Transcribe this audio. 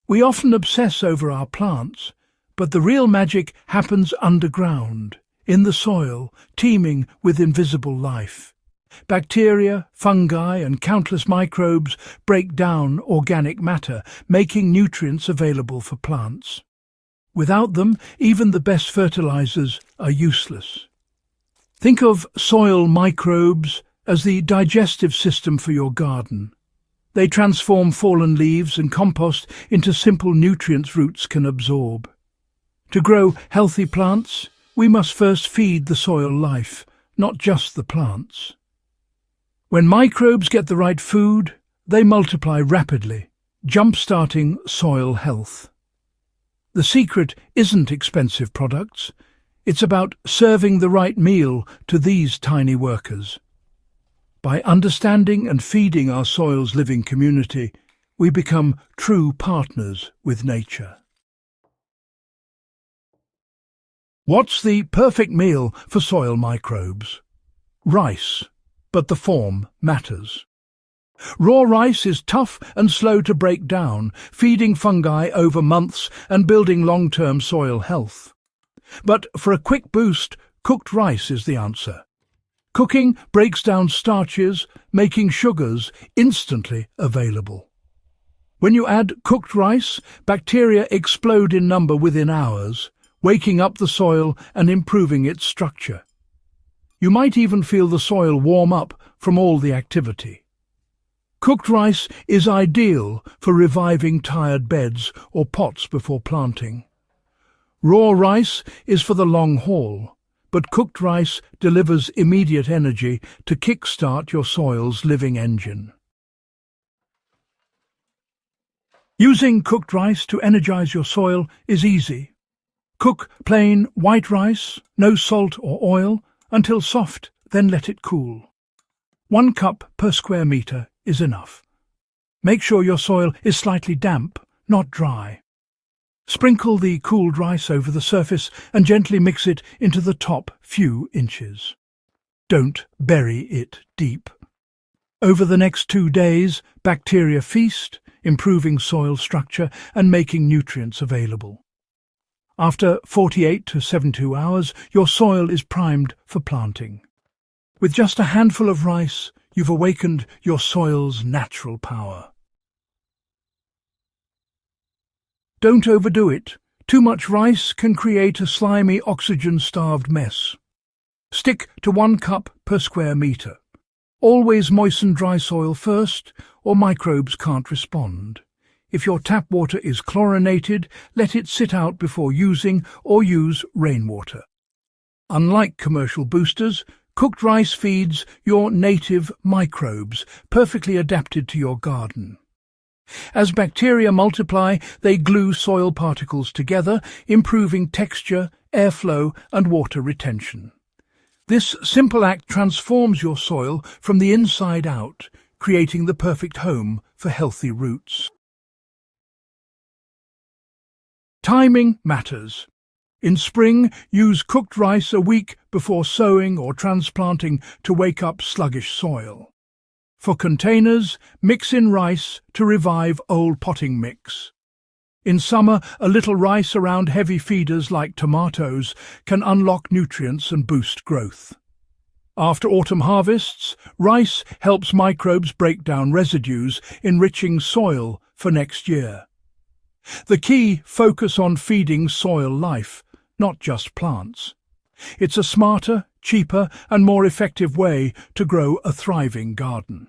We often obsess over our plants, but the real magic happens underground, in the soil, teeming with invisible life. Bacteria, fungi, and countless microbes break down organic matter, making nutrients available for plants. Without them, even the best fertilizers are useless. Think of soil microbes as the digestive system for your garden. They transform fallen leaves and compost into simple nutrients roots can absorb. To grow healthy plants, we must first feed the soil life, not just the plants. When microbes get the right food, they multiply rapidly, jump-starting soil health. The secret isn't expensive products. It's about serving the right meal to these tiny workers. By understanding and feeding our soil's living community, we become true partners with nature. What's the perfect meal for soil microbes? Rice, but the form matters. Raw rice is tough and slow to break down, feeding fungi over months and building long-term soil health. But for a quick boost, cooked rice is the answer. Cooking breaks down starches, making sugars instantly available. When you add cooked rice, bacteria explode in number within hours, waking up the soil and improving its structure. You might even feel the soil warm up from all the activity. Cooked rice is ideal for reviving tired beds or pots before planting. Raw rice is for the long haul, but cooked rice delivers immediate energy to kick-start your soil's living engine. Using cooked rice to energize your soil is easy. Cook plain white rice, no salt or oil, until soft, then let it cool. 1 cup per square meter is enough. Make sure your soil is slightly damp, not dry. Sprinkle the cooled rice over the surface and gently mix it into the top few inches. Don't bury it deep. Over the next 2 days, bacteria feast, improving soil structure and making nutrients available. After 48 to 72 hours, your soil is primed for planting. With just a handful of rice, you've awakened your soil's natural power. Don't overdo it. Too much rice can create a slimy, oxygen-starved mess. Stick to 1 cup per square meter. Always moisten dry soil first, or microbes can't respond. If your tap water is chlorinated, let it sit out before using or use rainwater. Unlike commercial boosters, cooked rice feeds your native microbes, perfectly adapted to your garden. As bacteria multiply, they glue soil particles together, improving texture, airflow, and water retention. This simple act transforms your soil from the inside out, creating the perfect home for healthy roots. Timing matters. In spring, use cooked rice a week before sowing or transplanting to wake up sluggish soil. For containers, mix in rice to revive old potting mix. In summer, a little rice around heavy feeders like tomatoes can unlock nutrients and boost growth. After autumn harvests, rice helps microbes break down residues, enriching soil for next year. The key: focus on feeding soil life, not just plants. It's a smarter, cheaper, and more effective way to grow a thriving garden.